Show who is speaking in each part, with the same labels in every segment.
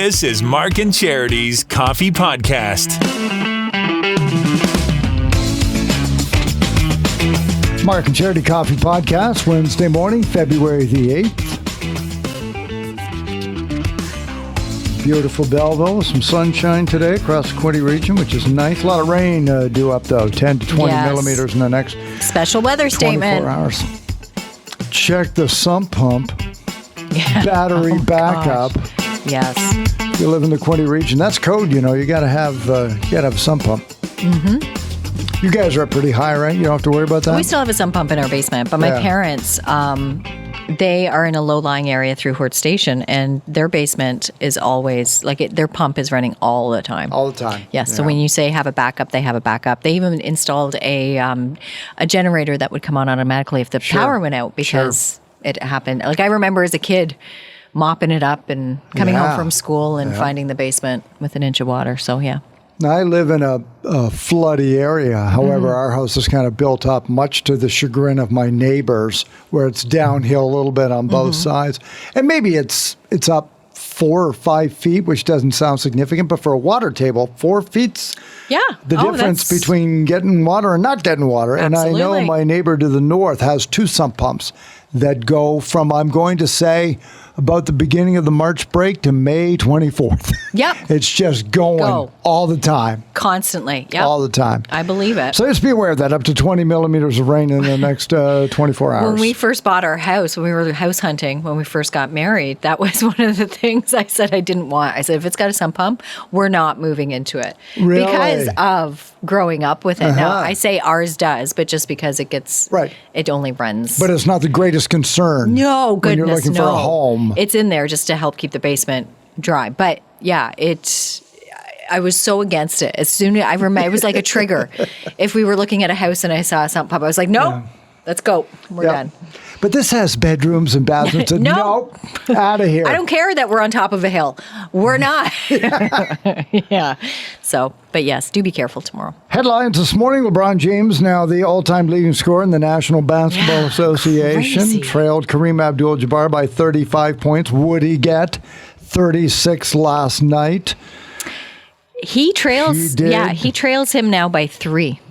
Speaker 1: This is Mark and Charity's Coffee Podcast.
Speaker 2: Mark and Charity Coffee Podcast, Wednesday morning, February the 8th. Beautiful Belleville, some sunshine today across the Quinte region, which is nice. A lot of rain due up, though, 10 to 20 millimeters in the next
Speaker 3: special weather
Speaker 2: 24
Speaker 3: statement.
Speaker 2: hours. Check the sump pump. Battery backup.
Speaker 3: Gosh. Yes.
Speaker 2: If you live in the Quinte region, that's code, you know. You got to have a sump pump. Mm-hmm. You guys are up pretty high, right? You don't have to worry about that?
Speaker 3: We still have a sump pump in our basement, but my parents, they are in a low-lying area through Hort Station, and their basement is always, their pump is running all the time.
Speaker 2: All the time.
Speaker 3: Yes, so when you say have a backup, they have a backup. They even installed a generator that would come on automatically if the power went out because it happened. I remember as a kid mopping it up and coming home from school and finding the basement with an inch of water, so yeah.
Speaker 2: Now, I live in a floody area. However, our house is kind of built up, much to the chagrin of my neighbors, where it's downhill a little bit on both sides. And maybe it's up 4 or 5 feet, which doesn't sound significant, but for a water table, 4 feet's the difference between getting water and not getting water.
Speaker 3: Absolutely.
Speaker 2: And I know my neighbor to the north has 2 sump pumps that go from, I'm going to say, about the beginning of the March break to May 24th.
Speaker 3: Yep.
Speaker 2: It's just going all the time.
Speaker 3: Constantly. Yep.
Speaker 2: All the time.
Speaker 3: I believe it.
Speaker 2: So just be aware of that, up to 20 millimeters of rain in the next 24 hours.
Speaker 3: When we first bought our house, when we were house hunting, when we first got married, that was one of the things I said I didn't want. I said, if it's got a sump pump, we're not moving into it.
Speaker 2: Really?
Speaker 3: Because of growing up with it. Now, I say ours does, but just because it gets, it only runs.
Speaker 2: But it's not the greatest concern.
Speaker 3: No, goodness,
Speaker 2: when you're looking for a home.
Speaker 3: It's in there just to help keep the basement dry. But yeah, I was so against it. As soon as I remember, it was like a trigger. If we were looking at a house and I saw a sump pump, I was like, nope, let's go. We're done.
Speaker 2: But this has bedrooms and bathrooms. Nope, out of here.
Speaker 3: I don't care that we're on top of a hill. We're not. So, but yes, do be careful tomorrow.
Speaker 2: Headlines this morning: LeBron James, now the all-time leading scorer in the National Basketball Association,
Speaker 3: crazy.
Speaker 2: trailed Kareem Abdul-Jabbar by 35 points. Would he get 36 last night?
Speaker 3: He trails. He trails him now by 3.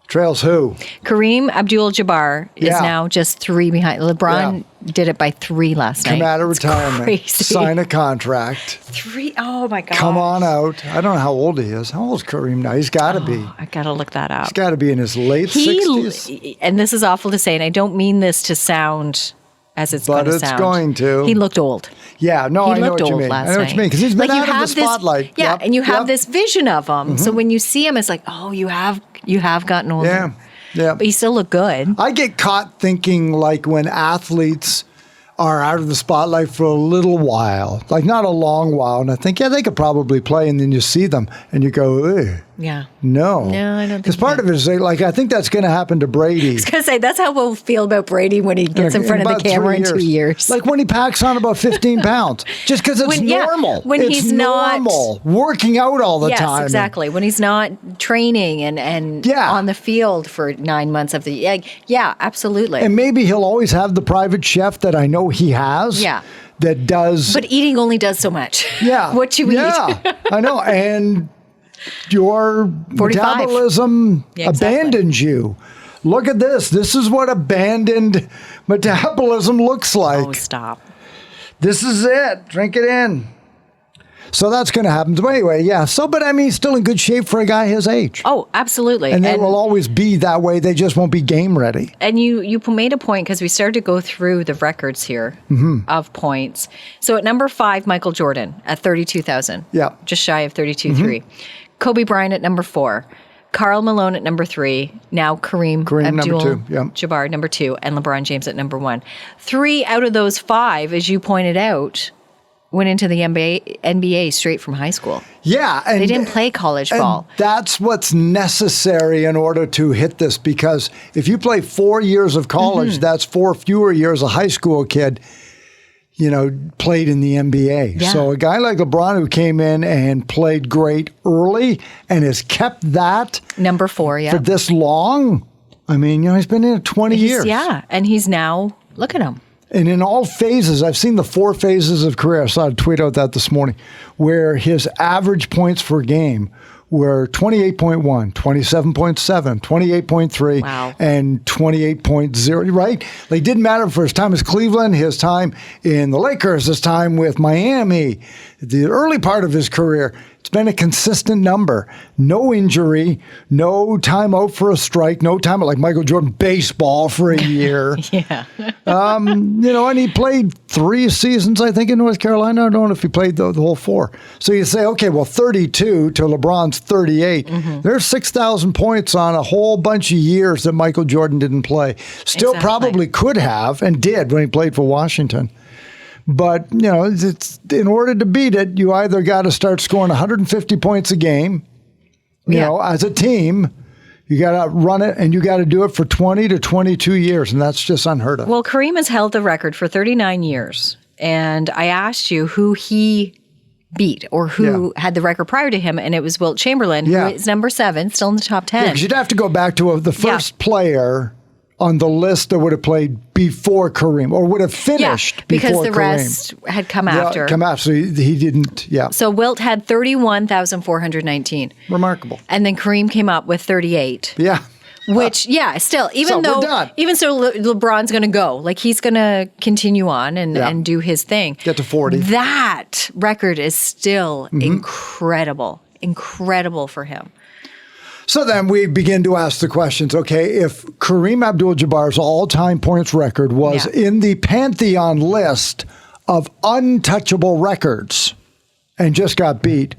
Speaker 2: Trails who?
Speaker 3: Kareem Abdul-Jabbar is now just 3 behind. LeBron did it by 3 last night.
Speaker 2: Come out of retirement.
Speaker 3: Crazy.
Speaker 2: Sign a contract.
Speaker 3: 3? Oh, my God.
Speaker 2: Come on out. I don't know how old he is. How old is Kareem now? He's got to be.
Speaker 3: I got to look that up.
Speaker 2: He's got to be in his late 60s.
Speaker 3: And this is awful to say, and I don't mean this to sound as it's going to sound.
Speaker 2: But it's going to.
Speaker 3: He looked old.
Speaker 2: Yeah, no, I know what you mean.
Speaker 3: I
Speaker 2: know what you mean, because he's been out of the spotlight.
Speaker 3: Yeah, and you have this vision of him. So when you see him, it's like, oh, you have gotten older.
Speaker 2: Yeah.
Speaker 3: But you still look good.
Speaker 2: I get caught thinking like when athletes are out of the spotlight for a little while, like not a long while, and I think, they could probably play, and then you see them, and you go, ugh.
Speaker 3: Yeah.
Speaker 2: No.
Speaker 3: No, I don't think
Speaker 2: because part of it is like, I think that's going to happen to Brady.
Speaker 3: I was going to say, that's how we'll feel about Brady when he gets in front of the camera in 2 years.
Speaker 2: Like when he packs on about 15 pounds, just because it's normal.
Speaker 3: When he's
Speaker 2: normal, working out all the time.
Speaker 3: Yes, exactly. When he's not training and on the field for 9 months of the year. Yeah, absolutely.
Speaker 2: And maybe he'll always have the private chef that I know he has.
Speaker 3: Yeah.
Speaker 2: That does.
Speaker 3: But eating only does so much.
Speaker 2: Yeah.
Speaker 3: What you eat.
Speaker 2: Yeah, I know. And your
Speaker 3: 45.
Speaker 2: metabolism abandons you. Look at this. This is what abandoned metabolism looks like.
Speaker 3: Oh, stop.
Speaker 2: This is it. Drink it in. So that's going to happen. So anyway, but I mean, he's still in good shape for a guy his age.
Speaker 3: Oh, absolutely.
Speaker 2: And they will always be that way. They just won't be game ready.
Speaker 3: And you made a point, because we started to go through the records here of points. So at number 5, Michael Jordan at 32,000.
Speaker 2: Yeah.
Speaker 3: Just shy of 32.3. Kobe Bryant at number 4. Karl Malone at number 3. Now Kareem Abdul-Jabbar number 2. And LeBron James at number 1. 3 out of those 5, as you pointed out, went into the NBA straight from high school.
Speaker 2: Yeah. And
Speaker 3: they didn't play college ball.
Speaker 2: That's what's necessary in order to hit this, because if you play 4 years of college, that's 4 fewer years a high school kid, played in the NBA.
Speaker 3: Yeah.
Speaker 2: So a guy like LeBron, who came in and played great early and has kept that.
Speaker 3: Number 4,
Speaker 2: for this long. I mean, he's been in it 20 years.
Speaker 3: Yeah. And he's now, look at him.
Speaker 2: And in all phases, I've seen the 4 phases of career. I saw a tweet out that this morning, where his average points per game were 28.1, 27.7, 28.3,
Speaker 3: wow,
Speaker 2: and 28.0, right? Like, it didn't matter for his time as Cleveland, his time in the Lakers, his time with Miami, the early part of his career. It's been a consistent number. No injury, no time out for a strike, no time out like Michael Jordan baseball for a year.
Speaker 3: Yeah.
Speaker 2: And he played 3 seasons, I think, in North Carolina. I don't know if he played the whole 4. So you say, okay, well, 32 to LeBron's 38. There's 6,000 points on a whole bunch of years that Michael Jordan didn't play. Still probably could have and did when he played for Washington. But, it's in order to beat it, you either got to start scoring 150 points a game, as a team. You got to run it, and you got to do it for 20 to 22 years, and that's just unheard of.
Speaker 3: Well, Kareem has held the record for 39 years, and I asked you who he beat or who had the record prior to him, and it was Wilt Chamberlain, who is number 7, still in the top 10.
Speaker 2: Because you'd have to go back to the first player on the list that would have played before Kareem, or would have finished before Kareem.
Speaker 3: Because the rest had come after.
Speaker 2: So he didn't,
Speaker 3: So Wilt had 31,419.
Speaker 2: Remarkable.
Speaker 3: And then Kareem came up with 38.
Speaker 2: Yeah.
Speaker 3: Which, still, even so LeBron's going to go. Like, he's going to continue on and do his thing.
Speaker 2: Get to 40.
Speaker 3: That record is still incredible for him.
Speaker 2: So then we begin to ask the questions, okay, if Kareem Abdul-Jabbar's all-time points record was in the pantheon list of untouchable records and just got beat,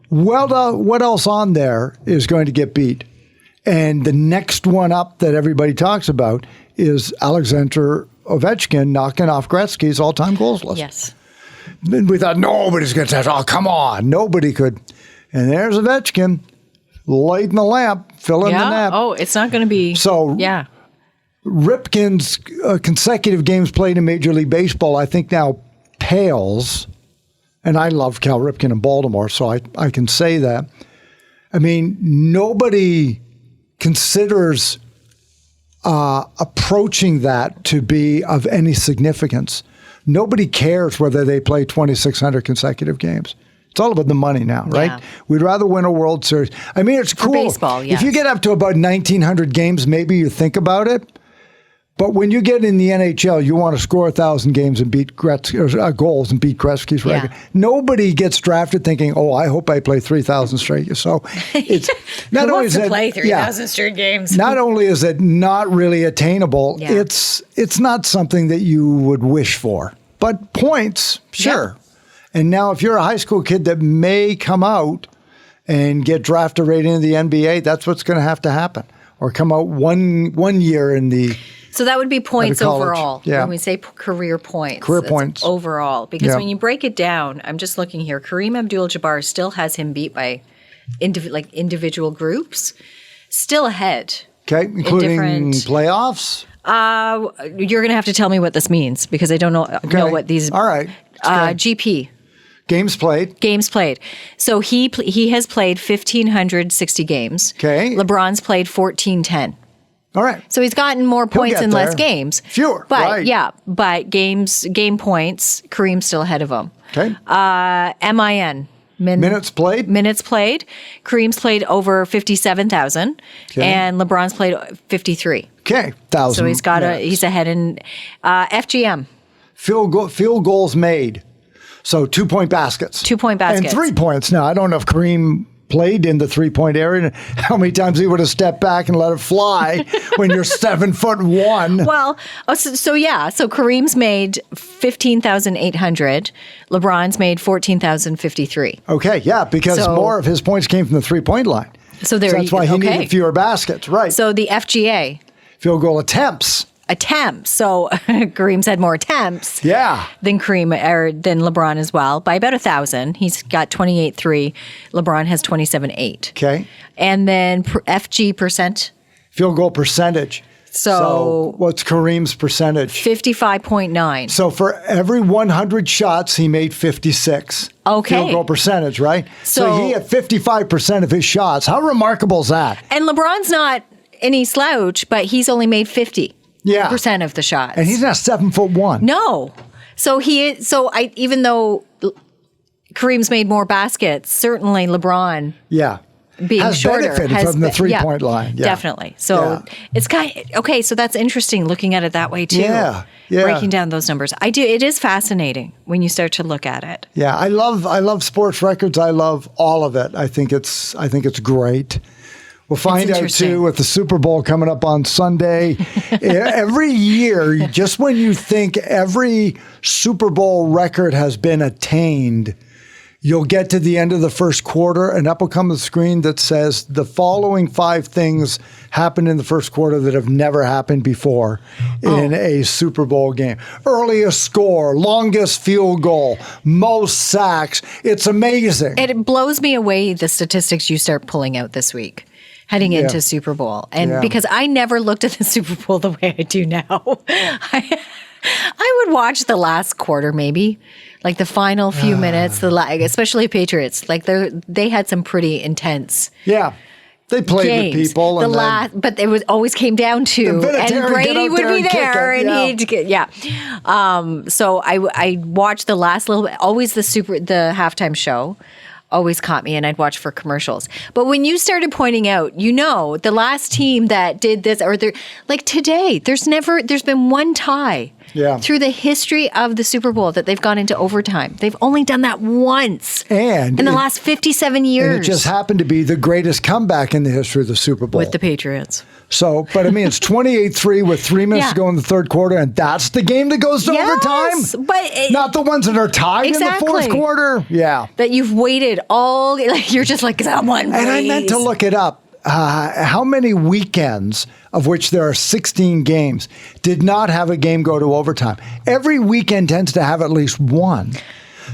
Speaker 2: what else on there is going to get beat? And the next one up that everybody talks about is Alexander Ovechkin knocking off Gretzky's all-time goals list.
Speaker 3: Yes.
Speaker 2: And we thought, nobody's going to say, oh, come on, nobody could. And there's Ovechkin. Lighting the lamp, filling the nap.
Speaker 3: Oh, it's not going to be.
Speaker 2: So, Ripken's consecutive games played in Major League Baseball, I think now pales. And I love Cal Ripken in Baltimore, so I can say that. I mean, nobody considers approaching that to be of any significance. Nobody cares whether they play 2,600 consecutive games. It's all about the money now, right?
Speaker 3: Yeah.
Speaker 2: We'd rather win a World Series. I mean, it's cool.
Speaker 3: For baseball, yes.
Speaker 2: If you get up to about 1,900 games, maybe you think about it. But when you get in the NHL, you want to score 1,000 games and beat goals and beat Gretzky's record. Nobody gets drafted thinking, "Oh, I hope I play 3,000 straight." So it's not
Speaker 3: Who
Speaker 2: only
Speaker 3: wants to play 3,000 straight games.
Speaker 2: Not only is it not really attainable, it's not something that you would wish for. But points, sure. And now, if you're a high school kid that may come out and get drafted right into the NBA, that's what's going to have to happen, or come out one year in the.
Speaker 3: So that would be points overall.
Speaker 2: Yeah.
Speaker 3: When we say career points.
Speaker 2: Career points.
Speaker 3: Overall. Because when you break it down, I'm just looking here, Kareem Abdul-Jabbar still has him beat by individual groups. Still ahead.
Speaker 2: Okay, including playoffs?
Speaker 3: You're going to have to tell me what this means, because I don't know what these...
Speaker 2: All right.
Speaker 3: GP.
Speaker 2: Games played.
Speaker 3: Games played. So he has played 1,560 games.
Speaker 2: Okay.
Speaker 3: LeBron's played 1,410.
Speaker 2: All right.
Speaker 3: So he's gotten more points in less games.
Speaker 2: Fewer.
Speaker 3: But but game points, Kareem's still ahead of him.
Speaker 2: Okay.
Speaker 3: MIN.
Speaker 2: Minutes played?
Speaker 3: Minutes played. Kareem's played over 57,000. Okay. And LeBron's played 53.
Speaker 2: Okay. 1,000.
Speaker 3: So he's ahead in FGM.
Speaker 2: Field goals made. So 2-point baskets.
Speaker 3: 2-point baskets.
Speaker 2: And 3 points. Now, I don't know if Kareem played in the 3-point area and how many times he would have stepped back and let it fly when you're 7'1".
Speaker 3: Well, so Kareem's made 15,800. LeBron's made 14,053.
Speaker 2: Okay, because more of his points came from the 3-point line. So that's why he needed fewer baskets, right?
Speaker 3: So the FGA.
Speaker 2: Field goal attempts.
Speaker 3: So Kareem's had more attempts than LeBron as well, by about 1,000. He's got 28.3. LeBron has 27.8.
Speaker 2: Okay.
Speaker 3: And then FG percent.
Speaker 2: Field goal percentage. So what's Kareem's percentage?
Speaker 3: 55.9.
Speaker 2: So for every 100 shots, he made 56.
Speaker 3: Okay.
Speaker 2: Field goal percentage, right? So he had 55% of his shots. How remarkable is that?
Speaker 3: And LeBron's not any slouch, but he's only made 50. of the shots.
Speaker 2: And he's not 7'1".
Speaker 3: No. So even though Kareem's made more baskets, certainly LeBron being
Speaker 2: has
Speaker 3: shorter
Speaker 2: benefited from the 3-point line. Yeah.
Speaker 3: Definitely. So it's okay, so that's interesting looking at it that way too. Yeah. Breaking down those numbers. I do. It is fascinating when you start to look at it.
Speaker 2: Yeah, I love sports records. I love all of it. I think it's great. We'll find out too with the Super Bowl coming up on Sunday. Every year, just when you think every Super Bowl record has been attained, you'll get to the end of the first quarter, and up will come the screen that says the following 5 things happened in the first quarter that have never happened before in a Super Bowl game. Earliest score, longest field goal, most sacks. It's amazing.
Speaker 3: It blows me away, the statistics you start pulling out this week, heading into Super Bowl. And because I never looked at the Super Bowl the way I do now. I would watch the last quarter maybe. Like the final few minutes, especially Patriots, like they had some pretty intense. Yeah,
Speaker 2: they played
Speaker 3: games.
Speaker 2: With people.
Speaker 3: But it always came down to, and Brady would be there, and he'd get So I watched the last little bit. Always the halftime show always caught me, and I'd watch for commercials. But when you started pointing out, the last team that did this, or like today, there's been one tie through the history of the Super Bowl that they've gone into overtime. They've only done that once in the last 57 years.
Speaker 2: And it just happened to be the greatest comeback in the history of the Super Bowl.
Speaker 3: With the Patriots.
Speaker 2: So, but I mean, it's 28-3 with 3 minutes to go in the third quarter, and that's the game that goes to overtime?
Speaker 3: But
Speaker 2: not the ones that are tied in the fourth quarter? Yeah.
Speaker 3: That you've waited you're just like, someone please.
Speaker 2: And I meant to look it up. How many weekends, of which there are 16 games, did not have a game go to overtime? Every weekend tends to have at least one.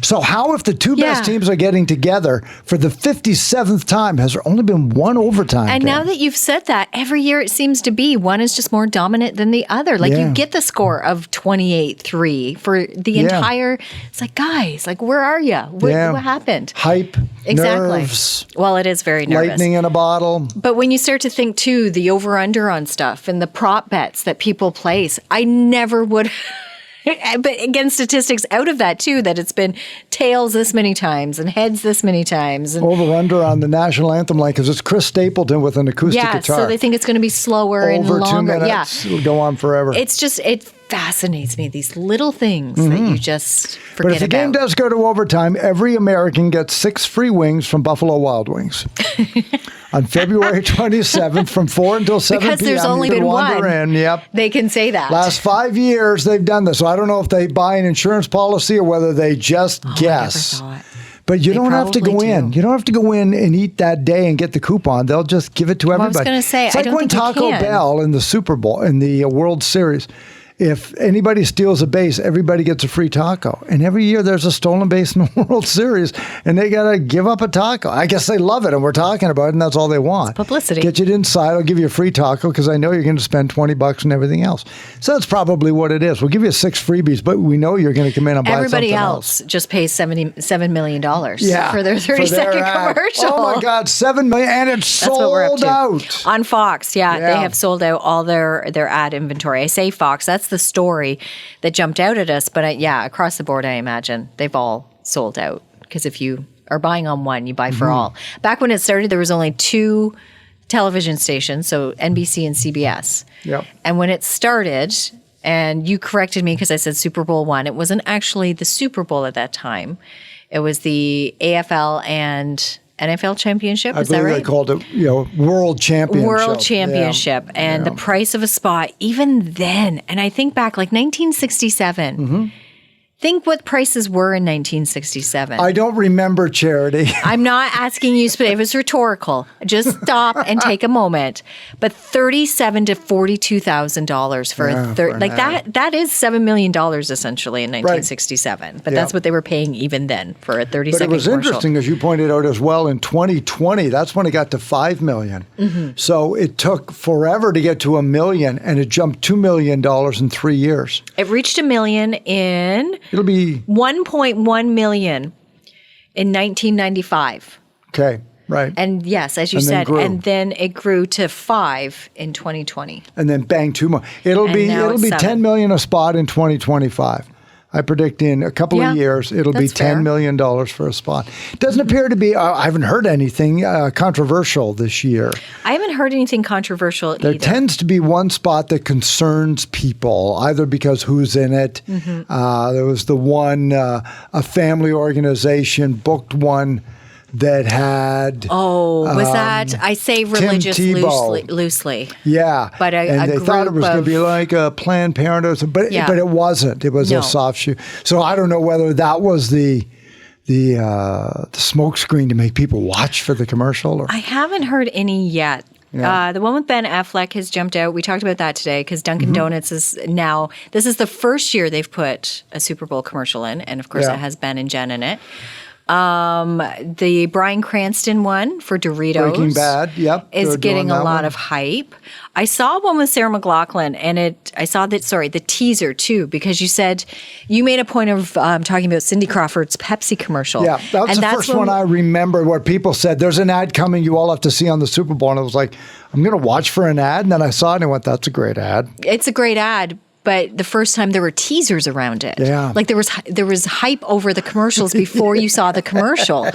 Speaker 2: So how, if the two best teams are getting together for the 57th time, has there only been one overtime
Speaker 3: And
Speaker 2: game?
Speaker 3: now that you've said that, every year it seems to be one is just more dominant than the other. Like you get the score of 28-3 for the entire. It's like, guys, like, where are you? What happened?
Speaker 2: Hype, nerves.
Speaker 3: Well, it is very nervous.
Speaker 2: Lightning in a bottle.
Speaker 3: But when you start to think too, the over-under on stuff and the prop bets that people place, I never would. But again, statistics out of that too, that it's been tails this many times and heads this many times. And
Speaker 2: over-under on the national anthem line, because it's Chris Stapleton with an acoustic guitar.
Speaker 3: So they think it's going to be slower and longer.
Speaker 2: Over 2 minutes, it'll go on forever.
Speaker 3: It's just, it fascinates me, these little things that you just forget about.
Speaker 2: But if the game does go to overtime, every American gets 6 free wings from Buffalo Wild Wings. On February 27th from 4 until 7
Speaker 3: because
Speaker 2: p.m.
Speaker 3: There's only been one. They can say that.
Speaker 2: Last 5 years they've done this. So I don't know if they buy an insurance policy or whether they just guess. But you don't have to go in. You don't have to go in and eat that day and get the coupon. They'll just give it to everybody.
Speaker 3: I was going to say,
Speaker 2: it's like when Taco Bell in the Super Bowl, in the World Series, if anybody steals a base, everybody gets a free taco. And every year there's a stolen base in the World Series, and they got to give up a taco. I guess they love it, and we're talking about it, and that's all they want.
Speaker 3: It's publicity.
Speaker 2: Get you inside. I'll give you a free taco because I know you're going to spend $20 and everything else. So that's probably what it is. We'll give you 6 freebies, but we know you're going to come in and buy
Speaker 3: everybody
Speaker 2: something
Speaker 3: else. Just pays $7 million for their 30-second commercial.
Speaker 2: Oh, my God, $7 million, and it's sold out.
Speaker 3: On Fox, they have sold out all their ad inventory. I say Fox, that's the story that jumped out at us, but across the board, I imagine they've all sold out, because if you are buying on one, you buy for all. Back when it started, there was only 2 television stations, so NBC and CBS. Yep. And when it started, and you corrected me because I said Super Bowl I, it wasn't actually the Super Bowl at that time. It was the AFL and NFL championship, is that right? I
Speaker 2: believe they called it, World Championship.
Speaker 3: World Championship. And the price of a spot, even then, and I think back like 1967, think what prices were in 1967.
Speaker 2: I don't remember, Charity.
Speaker 3: I'm not asking you, but it was rhetorical. Just stop and take a moment. But $37,000 to $42,000 for a third, like that is $7 million essentially in 1967. Right. But that's what they were paying even then for a 30-second commercial.
Speaker 2: But it was interesting, as you pointed out as well, in 2020, that's when it got to $5 million. So it took forever to get to $1 million, and it jumped $2 million in 3 years.
Speaker 3: It reached $1 million in...
Speaker 2: It'll be
Speaker 3: 1.1 million in 1995.
Speaker 2: Okay. Right.
Speaker 3: And yes, as you said, and then it grew to 5 in 2020.
Speaker 2: And then bang, 2 more. It'll be 10 million a spot in 2025. I predict in a couple of years, it'll be $10 million for a spot. It doesn't appear to be, I haven't heard anything controversial this year.
Speaker 3: I haven't heard anything controversial either.
Speaker 2: There tends to be one spot that concerns people, either because who's in it. There was the one, a family organization booked one that had...
Speaker 3: was that... I say religious loosely.
Speaker 2: Yeah.
Speaker 3: But
Speaker 2: and they thought it was going to be like a Planned Parenthood, but it wasn't. It was a soft shoe. So I don't know whether that was the smoke screen to make people watch for the commercial. Or...
Speaker 3: I haven't heard any yet. Yeah. The one with Ben Affleck has jumped out. We talked about that today because Dunkin' Donuts is now... This is the first year they've put a Super Bowl commercial in. And, of course, it has Ben and Jen in it. The Bryan Cranston one for Doritos.
Speaker 2: Breaking Bad,
Speaker 3: is getting a lot of hype. I saw one with Sarah McLachlan, and I saw the teaser too, because you said you made a point of talking about Cindy Crawford's Pepsi commercial.
Speaker 2: Yeah, that's the first one I remember where people said, there's an ad coming you all have to see on the Super Bowl. And I was like, I'm going to watch for an ad. And then I saw it and I went, that's a great ad.
Speaker 3: It's a great ad. But the first time there were teasers around it.
Speaker 2: Yeah.
Speaker 3: Like there was hype over the commercials before you saw the commercial.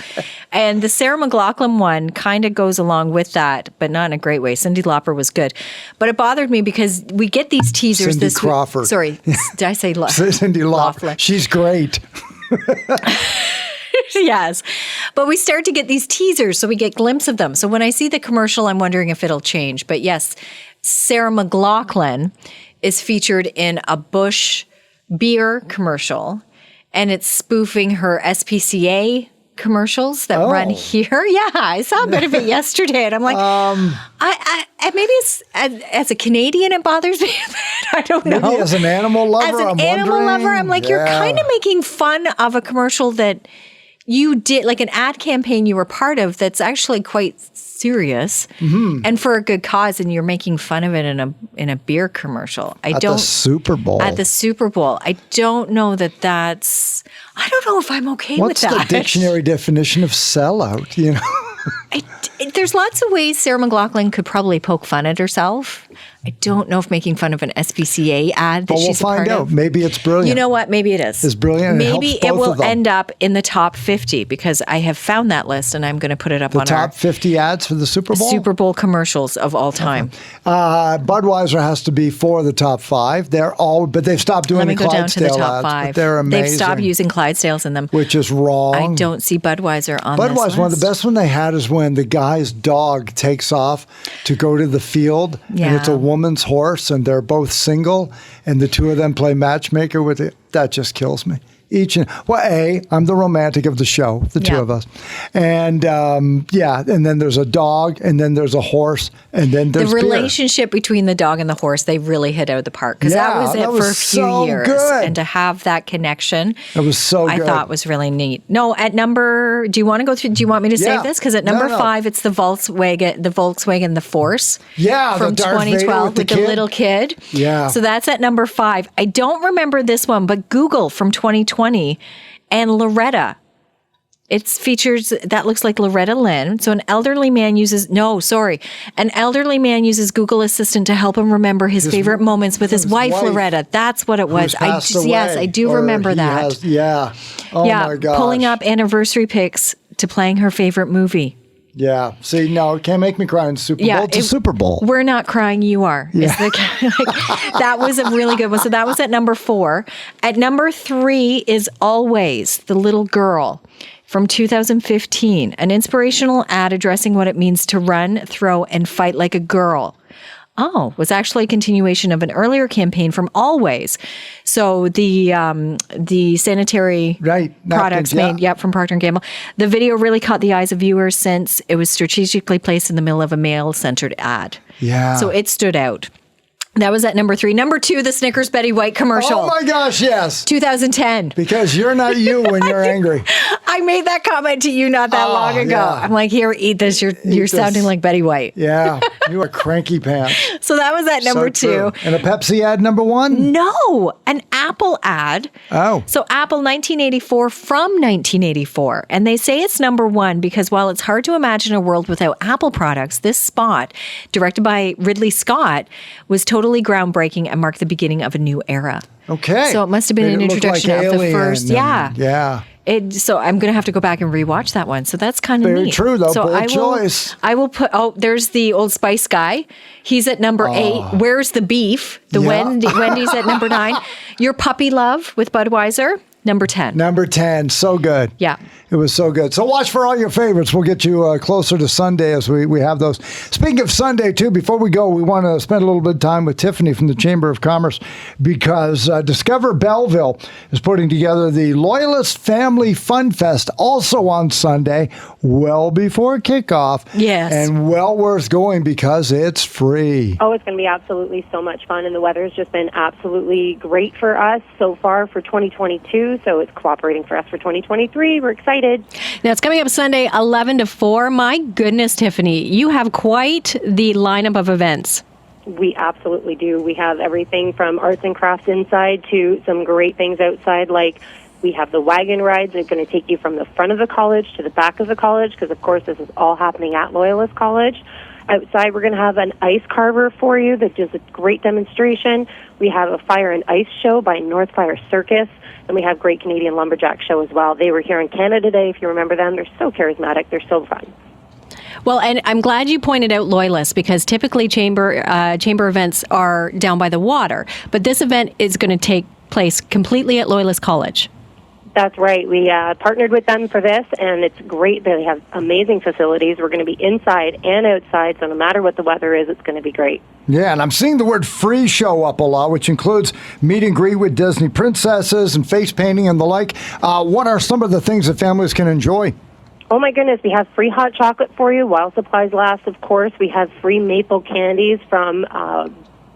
Speaker 3: And the Sarah McLachlan one kind of goes along with that, but not in a great way. Cyndi Lauper was good. But it bothered me because we get these teasers.
Speaker 2: Cindy Crawford.
Speaker 3: Sorry, did I say
Speaker 2: Cyndi Lauper? She's great.
Speaker 3: Yes. But we start to get these teasers, so we get glimpses of them. So when I see the commercial, I'm wondering if it'll change. But yes, Sarah McLachlan is featured in a Busch beer commercial, and it's spoofing her SPCA commercials that run here. Yeah, I saw a bit of it yesterday, and I'm like, I maybe it's as a Canadian it bothers me a bit. I don't know.
Speaker 2: Maybe as an animal lover,
Speaker 3: I'm like, you're kind of making fun of a commercial that you did, like an ad campaign you were part of that's actually quite serious and for a good cause, and you're making fun of it in a beer commercial.
Speaker 2: At the Super Bowl.
Speaker 3: At the Super Bowl. I don't know that's... I don't know if I'm okay with that.
Speaker 2: What's the dictionary definition of sellout, you know?
Speaker 3: There's lots of ways Sarah McLachlan could probably poke fun at herself. I don't know if making fun of an SPCA ad that she's a part of.
Speaker 2: We'll find out. Maybe it's brilliant.
Speaker 3: You know what? Maybe it is.
Speaker 2: It's brilliant.
Speaker 3: Maybe it will end up in the top 50 because I have found that list and I'm going to put it up on our...
Speaker 2: The top 50 ads for the Super Bowl?
Speaker 3: Super Bowl commercials of all time.
Speaker 2: Budweiser has to be for the top 5. But they've stopped doing the Clydesdale ads. Let me go down to the top 5. But they're amazing.
Speaker 3: They've stopped using Clydesdales in them.
Speaker 2: Which is wrong.
Speaker 3: I don't see Budweiser on this list.
Speaker 2: One of the best one they had is when the guy's dog takes off to go to the field and it's a woman's horse and they're both single and the two of them play matchmaker with it. That just kills me. I'm the romantic of the show, the two of us. And and then there's a dog, and then there's a horse, and then there's
Speaker 3: the relationship between the dog and the horse, they really hit out of the park. Because that was it for a few years. Good. And to have that connection,
Speaker 2: it was so good.
Speaker 3: I thought was really neat. No, at number, do you want to go through, do you want me to save this? Because at number 5, it's the Volkswagen, the Force.
Speaker 2: Yeah,
Speaker 3: from 2012 with the little kid.
Speaker 2: Yeah.
Speaker 3: So that's at number 5. I don't remember this one, but Google from 2020 and Loretta. It features, that looks like Loretta Lynn. So an elderly man uses Google Assistant to help him remember his favorite moments with his wife, Loretta. That's what it was. Yes, I do remember that.
Speaker 2: Oh my gosh.
Speaker 3: Pulling up anniversary pics to playing her favorite movie.
Speaker 2: Yeah. See, no, it can't make me cry in Super Bowl. It's a Super Bowl.
Speaker 3: We're not crying, you are. Yeah. That was a really good one. So that was at number 4. At number 3 is Always, the little girl from 2015, an inspirational ad addressing what it means to run, throw, and fight like a girl. Was actually a continuation of an earlier campaign from Always. So the sanitary products made from Procter & Gamble. The video really caught the eyes of viewers since it was strategically placed in the middle of a male-centered ad.
Speaker 2: Yeah.
Speaker 3: So it stood out. That was at number 3. Number 2, the Snickers Betty White commercial.
Speaker 2: Oh my gosh, yes.
Speaker 3: 2010.
Speaker 2: Because you're not you when you're angry.
Speaker 3: I made that comment to you not that long ago. Yeah. I'm like, here, eat this. You're sounding like Betty White.
Speaker 2: Yeah. You are cranky pants.
Speaker 3: So that was at number
Speaker 2: So
Speaker 3: 2.
Speaker 2: true. And a Pepsi ad number 1?
Speaker 3: No, an Apple ad.
Speaker 2: Oh.
Speaker 3: So Apple 1984 from 1984. And they say it's number 1 because while it's hard to imagine a world without Apple products, this spot, directed by Ridley Scott, was totally groundbreaking and marked the beginning of a new era.
Speaker 2: Okay.
Speaker 3: So it must have been
Speaker 2: Made
Speaker 3: an
Speaker 2: it look
Speaker 3: introduction
Speaker 2: like
Speaker 3: of the
Speaker 2: Alien
Speaker 3: first.
Speaker 2: and-
Speaker 3: Yeah.
Speaker 2: Yeah.
Speaker 3: So I'm going to have to go back and rewatch that one. So that's kind of
Speaker 2: Very
Speaker 3: neat.
Speaker 2: true, though.
Speaker 3: So
Speaker 2: Bold choice.
Speaker 3: I will put. Oh, there's the Old Spice guy. He's at number 8. Where's the beef? The
Speaker 2: Yeah.
Speaker 3: Wendy's at number 9. Your Puppy Love with Budweiser, number 10.
Speaker 2: Number 10. So good.
Speaker 3: Yeah.
Speaker 2: It was so good. So watch for all your favorites. We'll get you closer to Sunday as we have those. Speaking of Sunday, too, before we go, we want to spend a little bit of time with Tiffany from the Chamber of Commerce because Discover Belleville is putting together the Loyalist Family Fun Fest also on Sunday, well before kickoff.
Speaker 3: Yes.
Speaker 2: And well worth going because it's free.
Speaker 4: Oh, it's going to be absolutely so much fun, and the weather's just been absolutely great for us so far for 2022, so it's cooperating for us for 2023. We're excited.
Speaker 3: Now it's coming up Sunday, 11 to 4. My goodness, Tiffany, you have quite the lineup of events.
Speaker 4: We absolutely do. We have everything from arts and crafts inside to some great things outside, like we have the wagon rides that are going to take you from the front of the college to the back of the college, because, of course, this is all happening at Loyalist College. Outside, we're going to have an ice carver for you that does a great demonstration. We have a fire and ice show by North Fire Circus, and we have Great Canadian Lumberjack Show as well. They were here in Canada Day, if you remember them. They're so charismatic. They're so fun.
Speaker 3: Well, and I'm glad you pointed out Loyalist because typically chamber events are down by the water, but this event is going to take place completely at Loyalist College.
Speaker 4: That's right. We partnered with them for this, and it's great. They have amazing facilities. We're going to be inside and outside, so no matter what the weather is, it's going to be great.
Speaker 2: Yeah, and I'm seeing the word free show up a lot, which includes meet and greet with Disney princesses and face painting and the like. What are some of the things that families can enjoy?
Speaker 4: Oh, my goodness. We have free hot chocolate for you while supplies last, of course. We have free maple candies from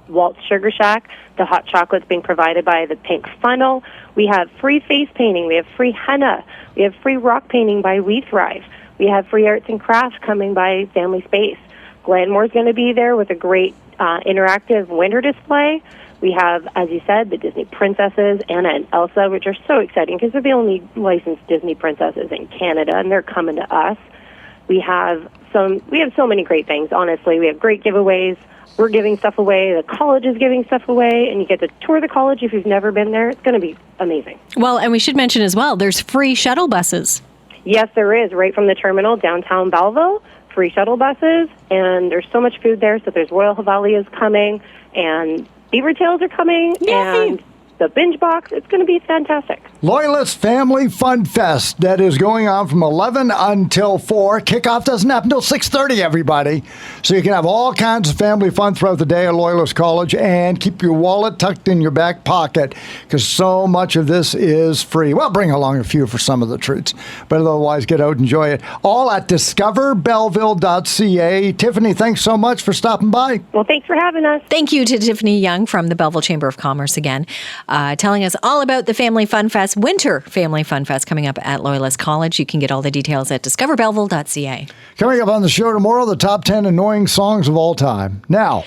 Speaker 4: Walt's Sugar Shack. The hot chocolate's being provided by the Pink Funnel. We have free face painting. We have free henna. We have free rock painting by We Thrive. We have free arts and crafts coming by Family Space. Glenmore's going to be there with a great interactive winter display. We have, as you said, the Disney princesses, Anna and Elsa, which are so exciting because they're the only licensed Disney princesses in Canada, and they're coming to us. We have so many great things, honestly. We have great giveaways. We're giving stuff away. The college is giving stuff away, and you get to tour the college if you've never been there. It's going to be amazing.
Speaker 3: Well, and we should mention as well, there's free shuttle buses.
Speaker 4: Yes, there is, right from the terminal downtown Belleville, free shuttle buses, and there's so much food there. So there's Royal Havalia is coming, and Beaver Tails are coming,
Speaker 3: Yay!
Speaker 4: and the Binge Box. It's going to be fantastic.
Speaker 2: Loyalist Family Fun Fest that is going on from 11 until 4. Kickoff doesn't happen until 6:30, everybody. So you can have all kinds of family fun throughout the day at Loyalist College and keep your wallet tucked in your back pocket because so much of this is free. Well, bring along a few for some of the treats, but otherwise get out and enjoy it. All at discoverbelleville.ca. Tiffany, thanks so much for stopping by.
Speaker 4: Well, thanks for having us.
Speaker 3: Thank you to Tiffany Young from the Belleville Chamber of Commerce again, telling us all about the Family Fun Fest, Winter Family Fun Fest coming up at Loyalist College. You can get all the details at discoverbelleville.ca.
Speaker 2: Coming up on the show tomorrow, the top 10 annoying songs of all time. Now,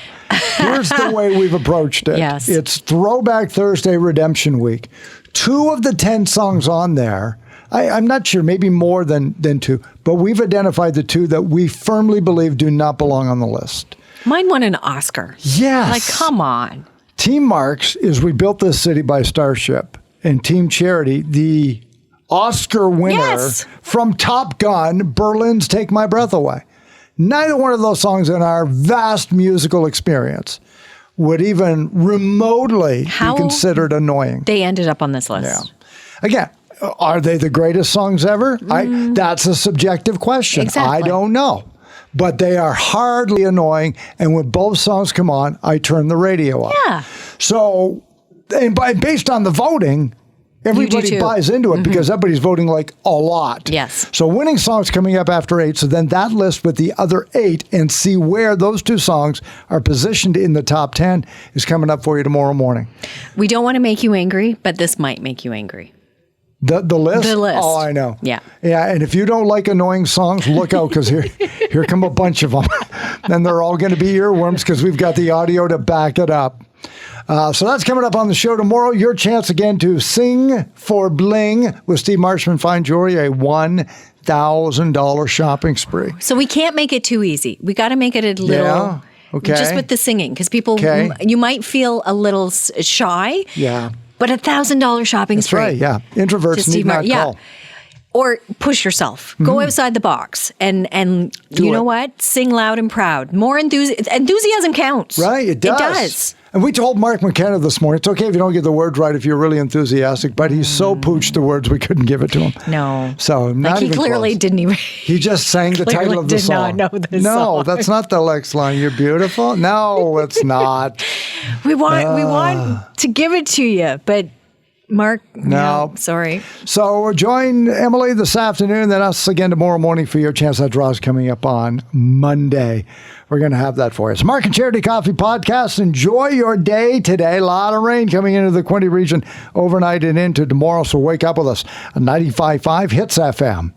Speaker 2: here's the way we've approached it.
Speaker 3: Yes.
Speaker 2: It's Throwback Thursday Redemption Week. 2 of the 10 songs on there, I'm not sure, maybe more than 2, but we've identified the 2 that we firmly believe do not belong on the list.
Speaker 3: Mine won an Oscar.
Speaker 2: Yes.
Speaker 3: Like, come on.
Speaker 2: Team Marks is We Built This City by Starship, and Team Charity, the Oscar winner
Speaker 3: Yes.
Speaker 2: from Top Gun, Berlin's Take My Breath Away. Neither one of those songs in our vast musical experience would even remotely
Speaker 3: How
Speaker 2: be considered annoying.
Speaker 3: They ended up on this list.
Speaker 2: Yeah. Again, are they the greatest songs ever? That's a subjective question.
Speaker 3: Exactly.
Speaker 2: I don't know. But they are hardly annoying, and when both songs come on, I turn the radio up.
Speaker 3: Yeah.
Speaker 2: So, and based on the voting, everybody
Speaker 3: too.
Speaker 2: buys into it because everybody's voting like a lot.
Speaker 3: Yes.
Speaker 2: So winning songs coming up after 8. So then that list with the other 8 and see where those 2 songs are positioned in the top 10 is coming up for you tomorrow morning.
Speaker 3: We don't want to make you angry, but this might make you angry.
Speaker 2: The list?
Speaker 3: The list.
Speaker 2: Oh, I know.
Speaker 3: Yeah.
Speaker 2: Yeah, and if you don't like annoying songs, look out, because here come a bunch of them. And they're all going to be earworms because we've got the audio to back it up. So that's coming up on the show tomorrow. Your chance again to sing for bling with Steve Marshman Fine Jewelry, a $1,000 shopping spree.
Speaker 3: So we can't make it too easy. We got to make it a little...
Speaker 2: Yeah. Okay.
Speaker 3: Just with the singing, because people, you might feel a little shy.
Speaker 2: Yeah.
Speaker 3: But $1,000 shopping spree.
Speaker 2: That's right, yeah. Introverts need not call.
Speaker 3: Or push yourself. Go outside the box and you know what? Sing loud and proud. More enthusiasm counts.
Speaker 2: Right, it does.
Speaker 3: It does.
Speaker 2: And we told Mark McKenna this morning, it's okay if you don't get the words right if you're really enthusiastic, but he's so pooched the words we couldn't give it to him.
Speaker 3: No.
Speaker 2: So not
Speaker 3: he
Speaker 2: even
Speaker 3: close. Didn't even.
Speaker 2: He just sang the title of the song.
Speaker 3: Not know the
Speaker 2: no,
Speaker 3: song.
Speaker 2: That's not the next line. You're beautiful. No, it's not.
Speaker 3: We want to give it to you, but Mark, no, sorry.
Speaker 2: So join Emily this afternoon, then us again tomorrow morning for your chance. That draw's coming up on Monday. We're going to have that for you. It's Mark and Charity Coffee Podcast. Enjoy your day today. A lot of rain coming into the Quinte region overnight and into tomorrow, so wake up with us. 95.5 Hits FM.